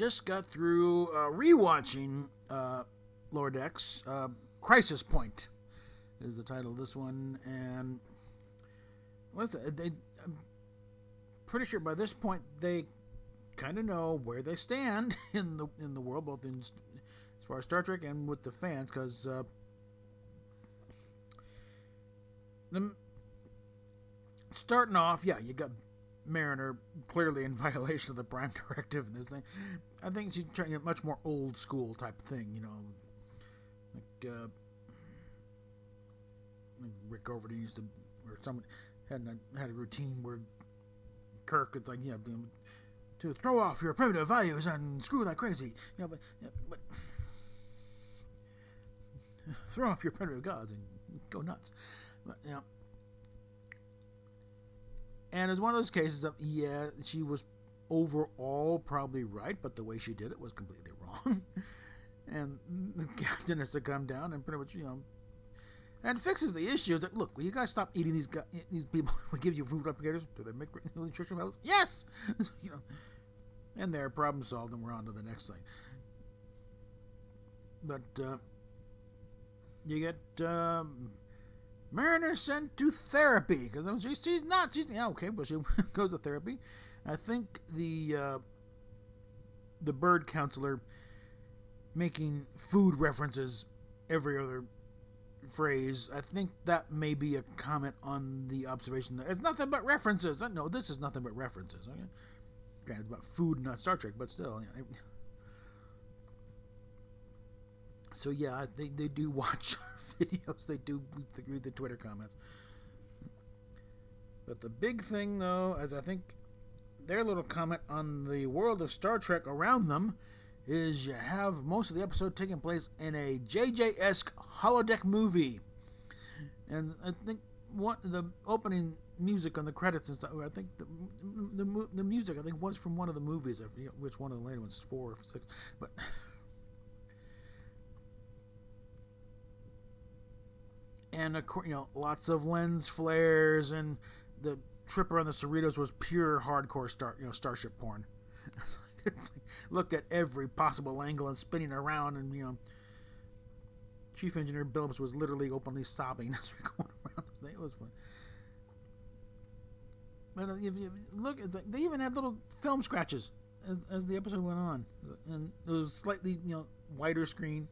just got through rewatching Lower Decks. Crisis Point is the title of this one, and I'm pretty sure by this point they kind of know where they stand in the world, both as far as Star Trek and with the fans, because starting off, you got Mariner clearly in violation of the Prime Directive in this thing. I think she's trying a much more old school type thing, like Rick Overton used to, or someone had a routine where Kirk, it's like, to throw off your primitive values and screw like crazy, but throw off your primitive gods and go nuts, but and it's one of those cases of, she was overall probably right, but the way she did it was completely wrong. And the captain has to come down and pretty much, and fixes the issue. It's like, look, will you guys stop eating these people? We give you food replicators. Do they make nutritional values? Yes! And their problem solved, and we're on to the next thing. But you get Mariner sent to therapy, because she's not. Okay, but she goes to therapy. I think the bird counselor making food references every other phrase, I think that may be a comment on the observation that it's nothing but references. No, this is nothing but references. Okay, granted, it's about food, not Star Trek, but still. So they do watch our videos. They do read the Twitter comments. But the big thing, though, is I think their little comment on the world of Star Trek around them is you have most of the episode taking place in a JJ-esque holodeck movie. And I think the opening music on the credits and stuff, I think the music, I think, was from one of the movies. I forget which one of the later ones, 4 or 6. But and of course, lots of lens flares, and the trip around the Cerritos was pure hardcore starship porn. It's like, look at every possible angle and spinning around, and Chief Engineer Billups was literally openly sobbing as we're going around this thing. It was fun. But if you look, it's like they even had little film scratches as the episode went on, and it was slightly wider screen.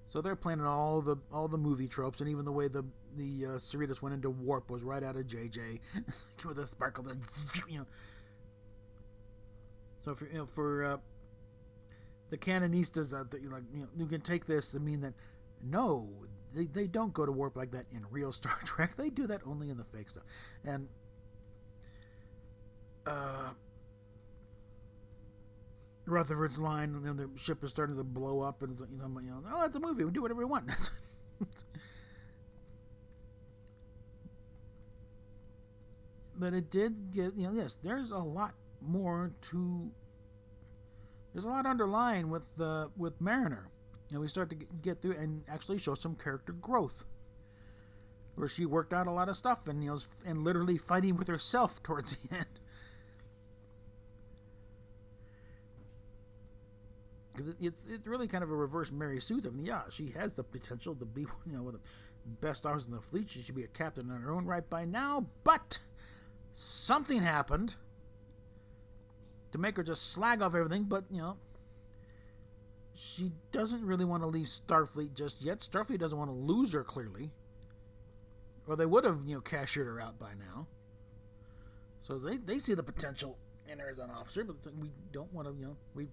So they're playing all the movie tropes, and even the way the Cerritos went into warp was right out of JJ with a sparkle. So for the canonistas out there, you can take this and mean that no, they don't go to warp like that in real Star Trek. They do that only in the fake stuff. And Rutherford's line, and then the ship is starting to blow up, and it's like, oh, that's a movie. We do whatever we want. But it did get, yes, there's a lot more to. There's a lot underlying with Mariner, and we start to get through and actually show some character growth, where she worked out a lot of stuff, and and literally fighting with herself towards the end. It's really kind of a reverse Mary Sue. I mean, she has the potential to be one of the best officers in the fleet. She should be a captain in her own right by now, but something happened to make her just slag off everything. But she doesn't really want to leave Starfleet just yet. Starfleet doesn't want to lose her, clearly, or they would have cashiered her out by now. So they see the potential in her as an officer, but we don't want to, we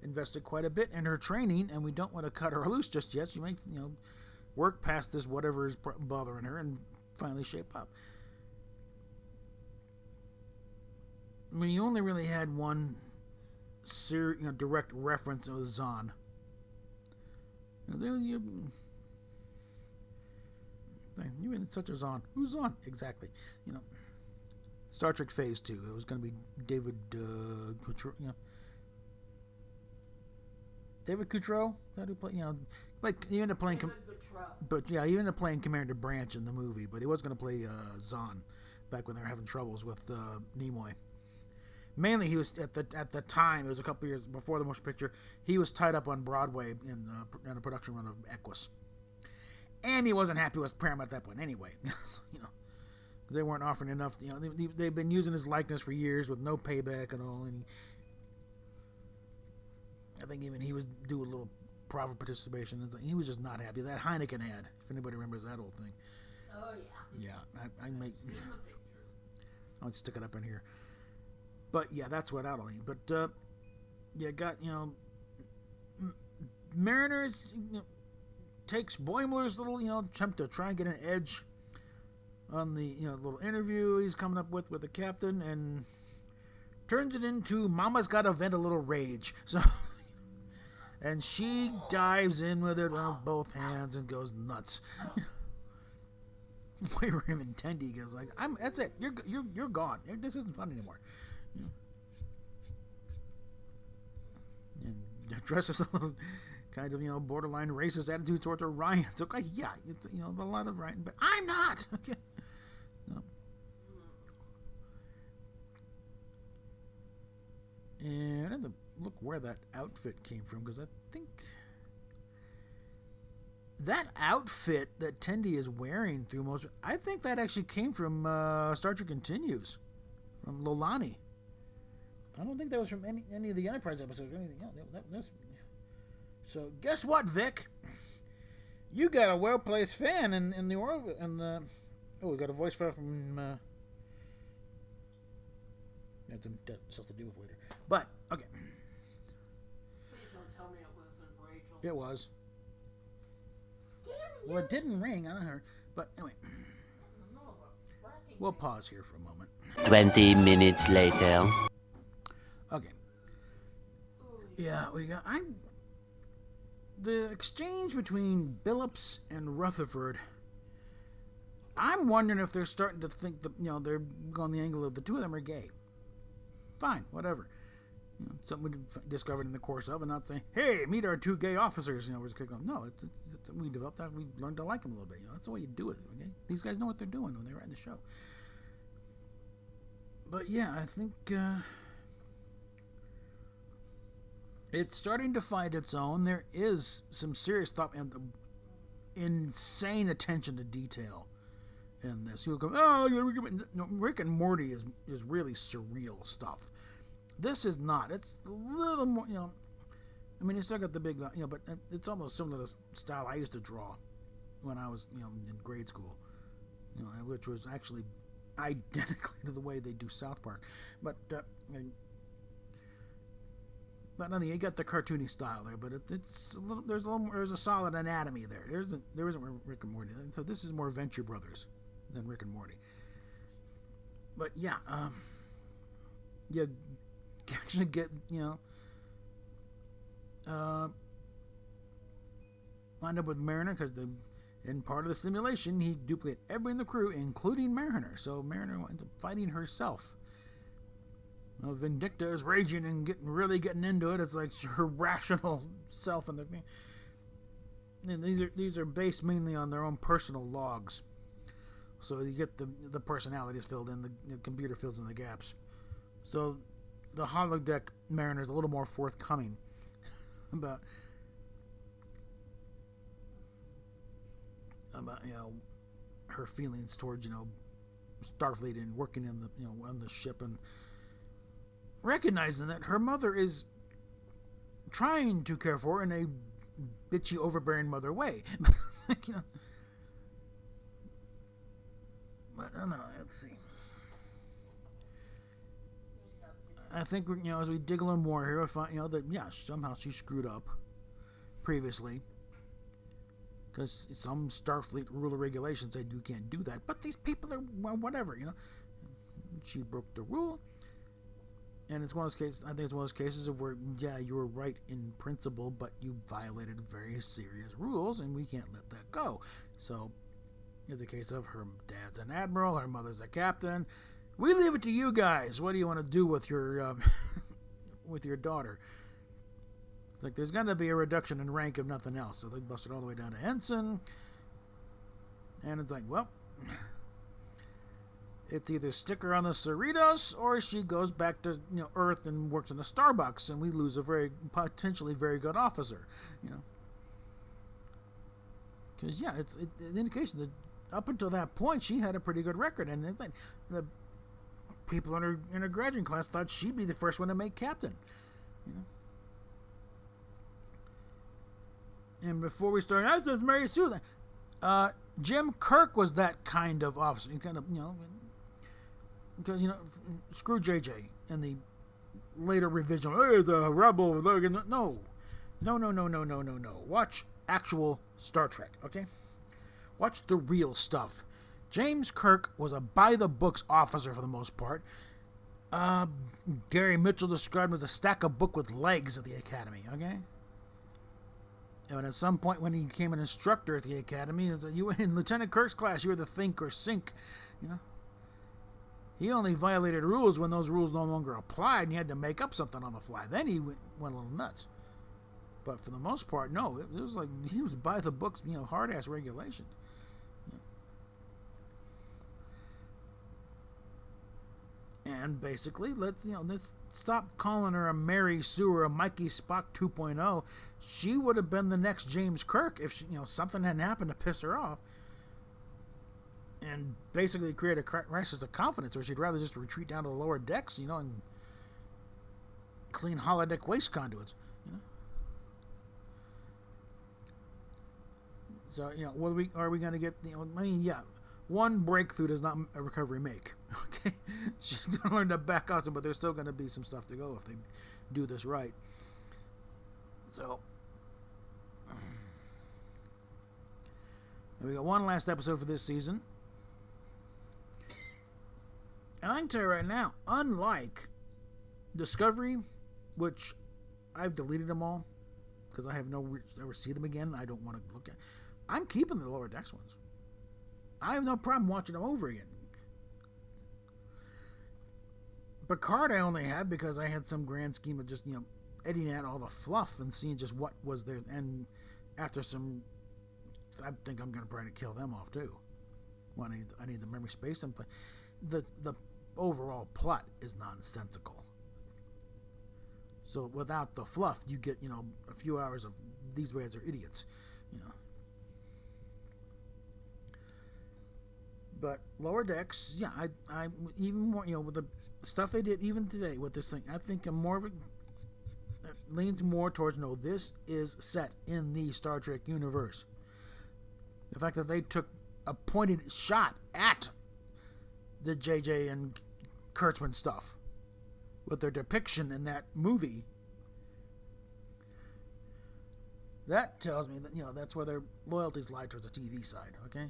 invested quite a bit in her training, and we don't want to cut her loose just yet. She might, work past this whatever is bothering her and finally shape up. We only really had one direct reference. It was Zahn. You mean such a Zahn? Who's Zahn? Exactly. Star Trek Phase 2. It was going to be David Coutreau. David Coutreau? That who play? He ended up playing. He ended up playing Commander Branch in the movie, but he was going to play Zahn back when they were having troubles with Nimoy. Mainly, he was at the time. It was a couple years before the motion picture. He was tied up on Broadway in a production run of Equus, and he wasn't happy with Paramount at that point. Anyway, you know, they weren't offering enough. You know, they've been using his likeness for years with no payback and all. And I think even he was due a little profit participation. He was just not happy. That Heineken ad, if anybody remembers that old thing. Oh yeah. Yeah, I make. I'll stick it up in here. But yeah, that's what that'll mean. But you got, you know, Mariners, you know, takes Boimler's little, you know, attempt to try and get an edge on the, you know, little interview he's coming up with the captain, and turns it into Mama's got to vent a little rage. So, and she dives in with it on both hands and goes nuts. Wait for him and Tendi goes like, that's it. You're gone. This isn't fun anymore. And addresses a little kind of, you know, borderline racist attitude towards Orion. It's okay, yeah, it's, you know, a lot of Orion, but I'm not. Okay. No. And I had to look where that outfit came from, because I think that outfit that Tendi is wearing through most, I think that actually came from Star Trek Continues, from Lolani. I don't think that was from any of the Enterprise episodes or anything else. So guess what, Vic? You got a well-placed fan in the oh, we got a voice file from that's stuff to deal with later. But okay. Please don't tell me it wasn't Rachel. It was. Damn you. Well, it didn't ring on her, but anyway. We'll pause here for a moment. 20 minutes later. Okay. Yeah, we got. The exchange between Billups and Rutherford. I'm wondering if they're starting to think that, you know, they're going the angle of the two of them are gay. Fine, whatever. You know, something we discovered in the course of, and not saying, "Hey, meet our two gay officers." You know, we're just kicking off. No, it's we developed that. We learned to like them a little bit. You know, that's the way you do it. Okay, these guys know what they're doing when they write the show. But yeah, I think it's starting to find its own. There is some serious thought and insane attention to detail in this. You'll go, oh, yeah, no, Rick and Morty is really surreal stuff. This is not. It's a little more, you know. I mean, you still got the big, you know, but it's almost similar to the style I used to draw when I was, you know, in grade school, you know, which was actually identically to the way they do South Park, but no, you got the cartoony style there, but it's a little. There's a solid anatomy there. There isn't Rick and Morty, so this is more Venture Brothers than Rick and Morty. But yeah, you actually get, you know, wind up with Mariner because in part of the simulation he duplicated everybody in the crew, including Mariner. So Mariner winds up fighting herself. You know, Vindicta is raging and really getting into it. It's like her rational self, and these are based mainly on their own personal logs. So you get the personalities filled in, the computer fills in the gaps. So the holodeck Mariner is a little more forthcoming about you know, her feelings towards, you know, Starfleet and working in the, you know, on the ship, and recognizing that her mother is trying to care for her in a bitchy, overbearing mother way. You know, but I don't know. Let's see. I think, you know, as we dig a little more here, we find, you know, that somehow she screwed up previously, because some Starfleet rule or regulation said you can't do that. But these people are, well, whatever, you know. She broke the rule. And it's one of those cases, I think it's one of those cases of where, yeah, you were right in principle, but you violated very serious rules, and we can't let that go. So, it's a case of her dad's an admiral, her mother's a captain. We leave it to you guys. What do you want to do with your with your daughter? It's like there's going to be a reduction in rank if nothing else. So they busted all the way down to ensign. And it's like, well, It's either stick her on the Cerritos or she goes back to Earth and works in a Starbucks, and we lose a potentially very good officer. Because it's an indication that up until that point she had a pretty good record, and the people in her graduating class thought she'd be the first one to make captain. And before we started, I said Mary Sue. Jim Kirk was that kind of officer. Because screw JJ and the later revision. Hey, the rebel. No. Watch actual Star Trek, okay? Watch the real stuff. James Kirk was a by-the-books officer for the most part. Gary Mitchell described him as a stack of book with legs at the Academy, okay? And at some point when he became an instructor at the Academy, you in Lieutenant Kirk's class, you were the think or sink, He only violated rules when those rules no longer applied and he had to make up something on the fly. Then he went a little nuts. But for the most part, no. It was like he was by the books, hard-ass regulation. And basically, let's stop calling her a Mary Sue or a Mikey Spock 2.0. She would have been the next James Kirk if something hadn't happened to piss her off. And basically create a crisis of confidence where she'd rather just retreat down to the lower decks, and clean holodeck waste conduits, So, what are we going to get? One breakthrough does not a recovery make. Okay, she's going to learn to back off, but there's still going to be some stuff to go if they do this right. So, we got one last episode for this season. And I can tell you right now, unlike Discovery, which I've deleted them all because I have no reason to ever see them again. I don't want to look at. I'm keeping the lower decks ones. I have no problem watching them over again. Picard I only have because I had some grand scheme of just editing out all the fluff and seeing just what was there. And after some, I think I'm going to probably kill them off too. Well, I need the memory space and the overall plot is nonsensical. So without the fluff, you get a few hours of these guys are idiots, But Lower Decks, yeah, I even more, with the stuff they did even today with this thing, I think it leans more towards this is set in the Star Trek universe. The fact that they took a pointed shot at the JJ and Kurtzman stuff with their depiction in that movie, that tells me that that's where their loyalties lie towards the TV side. Okay.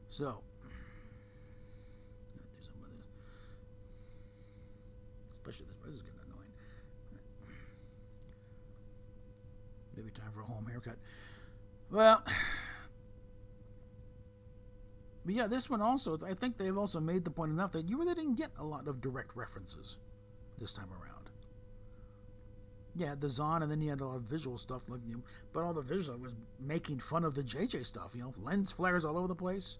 So, do some of this. Especially this is getting annoying. Maybe time for a home haircut. Well, but yeah, this one also, I think they've also made the point enough that you really didn't get a lot of direct references this time around. Yeah, the Zahn, and then you had a lot of visual stuff, but all the visual was making fun of the JJ stuff, lens flares all over the place.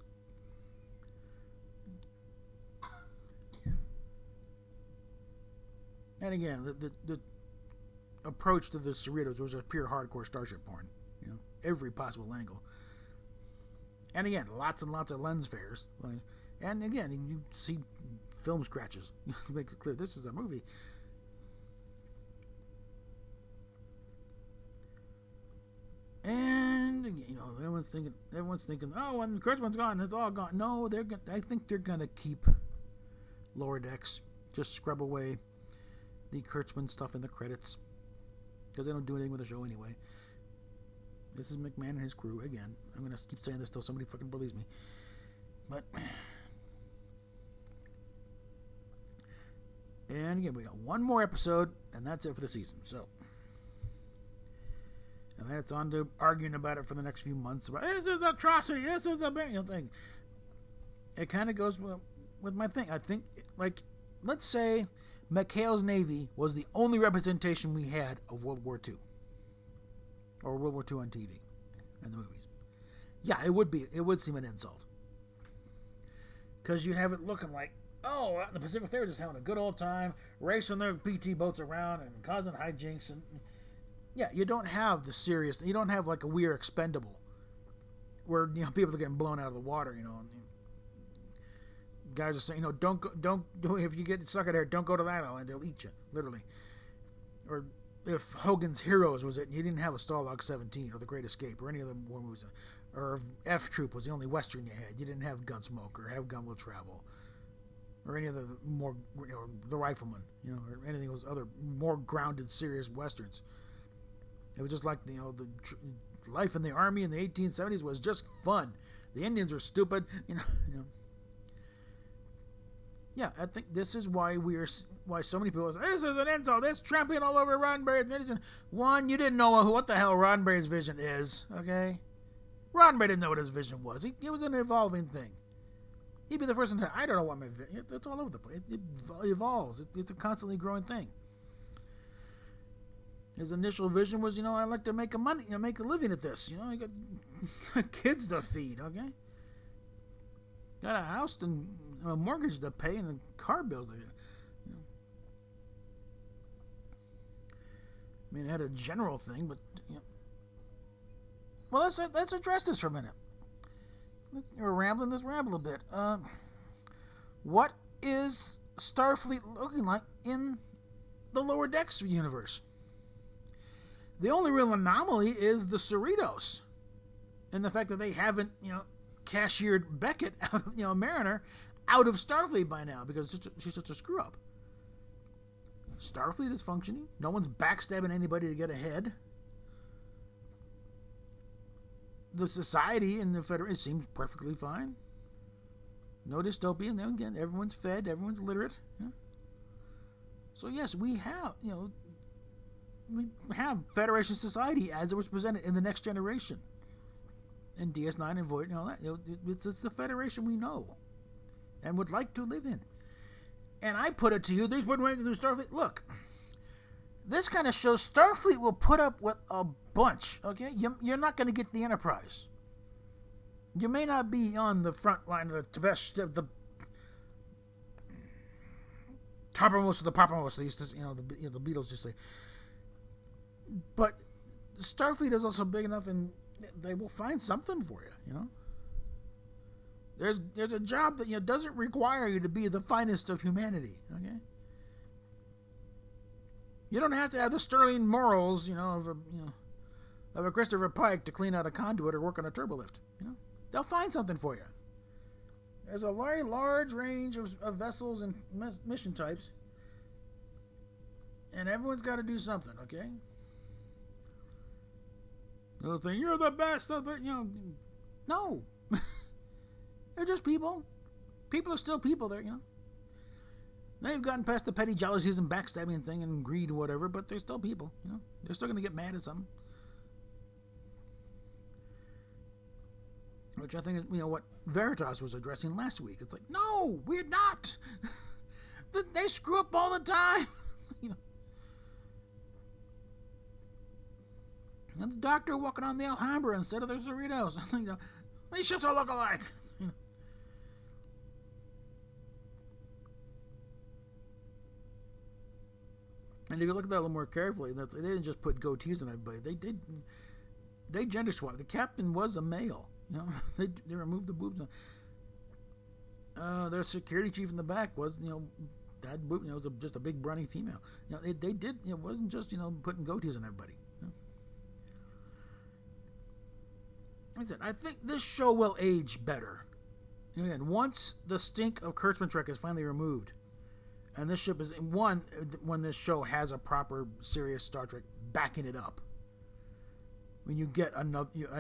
And again, the approach to the Cerritos was a pure hardcore starship porn. Every possible angle. And again, lots and lots of lens flares. And again, you see film scratches. To make it clear, this is a movie. And everyone's thinking, oh, when Kurtzman's gone, it's all gone. No, I think they're gonna keep Lower Decks. Just scrub away the Kurtzman stuff in the credits because they don't do anything with the show anyway. This is McMahon and his crew again. I'm gonna keep saying this till somebody fucking believes me. But and again, we got one more episode, and that's it for the season. So, and then it's on to arguing about it for the next few months. About this is atrocity. This is a big thing. It kind of goes with my thing. I think, let's say McHale's Navy was the only representation we had of World War II. Or World War II on TV and the movies. Yeah, it would be. It would seem an insult. Because you have it looking like, oh, out in the Pacific, they were just having a good old time, racing their PT boats around and causing hijinks. And yeah, you don't have the serious, you don't have like a We're Expendable where, you know, people are getting blown out of the water, you know. And guys are saying, you know, don't go, if you get stuck out there, don't go to that island, they'll eat you, literally. Or if Hogan's Heroes was it, and you didn't have a Starlog 17 or The Great Escape or any of the war movies, or if F Troop was the only Western you had, you didn't have Gunsmoke or have Gun Will Travel, or any of the more, you know, The Rifleman, you know, or anything of those other more grounded, serious Westerns. It was just like, you know, the life in the Army in the 1870s was just fun. The Indians were stupid, you know. Yeah, I think this is why why so many people say, this is an insult, it's trampling all over Roddenberry's vision. One, you didn't know what the hell Roddenberry's vision is, okay? Roddenberry didn't know what his vision was. It was an evolving thing. He'd be the first one to say, I don't know what my vision is. It's all over the place. It evolves. It's a constantly growing thing. His initial vision was, you know, I'd like to make make a living at this. You know, I got kids to feed, okay? Got a house and a mortgage to pay and car bills. You know. I mean, it had a general thing, but, you know. Well, let's address this for a minute. We're rambling. Let's ramble a bit. What is Starfleet looking like in the Lower Decks universe? The only real anomaly is the Cerritos, and the fact that they haven't, you know, cashiered Beckett out of, you know, Mariner out of Starfleet by now because she's such a screw up. Starfleet is functioning. No one's backstabbing anybody to get ahead. The society in the Federation seems perfectly fine. No dystopia. And then again, everyone's fed. Everyone's literate. Yeah. So yes, we have, you know, we have Federation society as it was presented in the Next Generation, and DS9 and Voyager and all that. You know, it's the Federation we know and would like to live in. And I put it to you, there's one way to do Starfleet. Look, this kind of shows Starfleet will put up with a bunch. Okay, you're not going to get the Enterprise. You may not be on the front line of the best, the toppermost of the poppermost. They used to, the Beatles just say. But Starfleet is also big enough, and they will find something for you. You know, there's a job that, you know, doesn't require you to be the finest of humanity. Okay, you don't have to have the sterling morals, you know, of a Christopher Pike to clean out a conduit or work on a turbolift. You know, they'll find something for you. There's a very large range of vessels and mission types, and everyone's got to do something. Okay. They'll think you're the best of it, you know. No. They're just people. People are still people there, you know. They've gotten past the petty jealousies and backstabbing thing and greed or whatever, but they're still people, you know. They're still going to get mad at something. Which I think is, you know, what Veritas was addressing last week. It's like, no, we're not. They screw up all the time. You know. And the Doctor walking on the Alhambra instead of the Cerritos. You know, these ships all look alike. You know. And if you look at that a little more carefully, they didn't just put goatees on everybody. They gender swapped. The captain was a male. You know, they removed the boobs. Their security chief in the back was, you know, that boob, you know, was just a big brawny female. You know, they did. It wasn't just, you know, putting goatees on everybody. You know? I think this show will age better. Again, once the stink of Kurtzman Trek is finally removed, and this ship is when this show has a proper, serious Star Trek backing it up. When you get a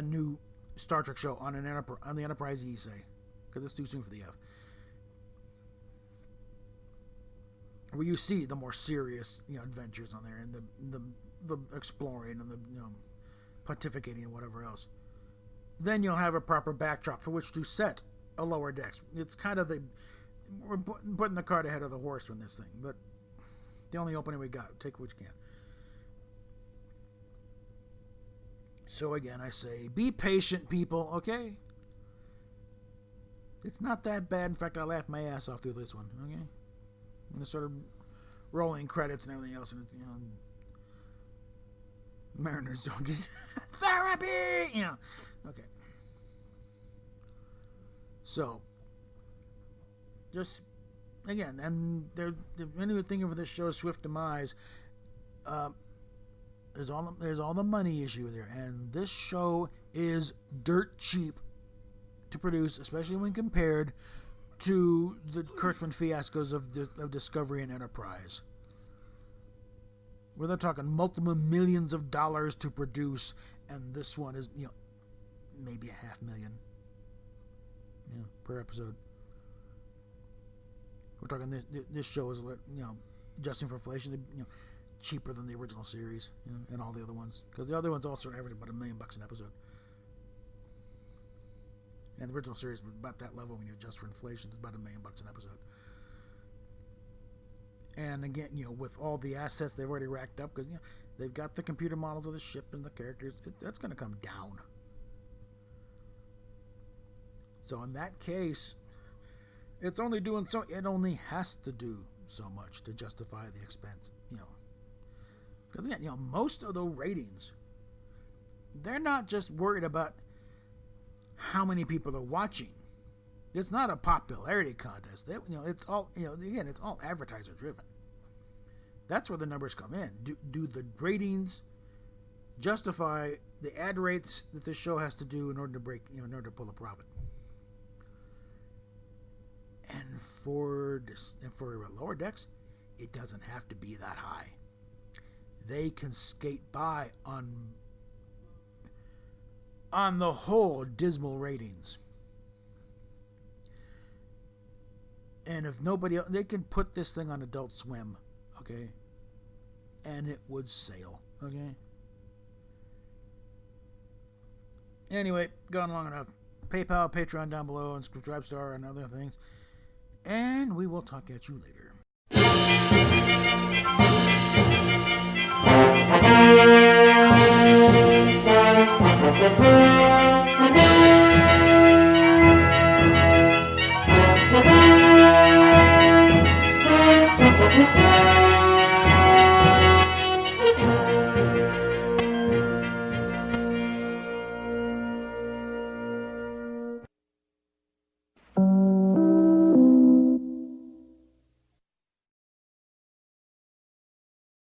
new Star Trek show on the Enterprise E, say, because it's too soon for the F, where you see the more serious, you know, adventures on there, and the exploring and the, you know, pontificating and whatever else. Then you'll have a proper backdrop for which to set a Lower Decks. It's kind of we're putting the cart ahead of the horse on this thing, but the only opening we got, take what you can. So again, I say, be patient, people, okay? It's not that bad. In fact, I laughed my ass off through this one, okay? I'm going to sort of rolling credits and everything else, and Mariners don't get therapy, okay. So, just again, and they're anyway thinking for this show's swift demise. There's all the money issue there, and this show is dirt cheap to produce, especially when compared to the Kurtzman fiascos of Discovery and Enterprise, where they're talking multiple millions of dollars to produce, and this one is maybe $500,000 per episode. We're talking this show is adjusting for inflation, cheaper than the original series, and all the other ones, because the other ones also average about $1 million an episode. And the original series was about that level when you adjust for inflation. It's about $1 million an episode. And again, with all the assets they've already racked up, because they've got the computer models of the ship and the characters, that's going to come down. So in that case, it's only doing so. It only has to do so much to justify the expense, Because again, most of the ratings, they're not just worried about how many people are watching. It's not a popularity contest. It's all again, it's all advertiser driven. That's where the numbers come in. Do the ratings justify the ad rates that this show has to do in order to break, in order to pull a profit? And for Lower Decks, it doesn't have to be that high. They can skate by on the whole dismal ratings. And if nobody else, they can put this thing on Adult Swim, okay? And it would sail, okay? Anyway, gone long enough. PayPal, Patreon down below, and Subscribestar and other things. And we will talk at you later.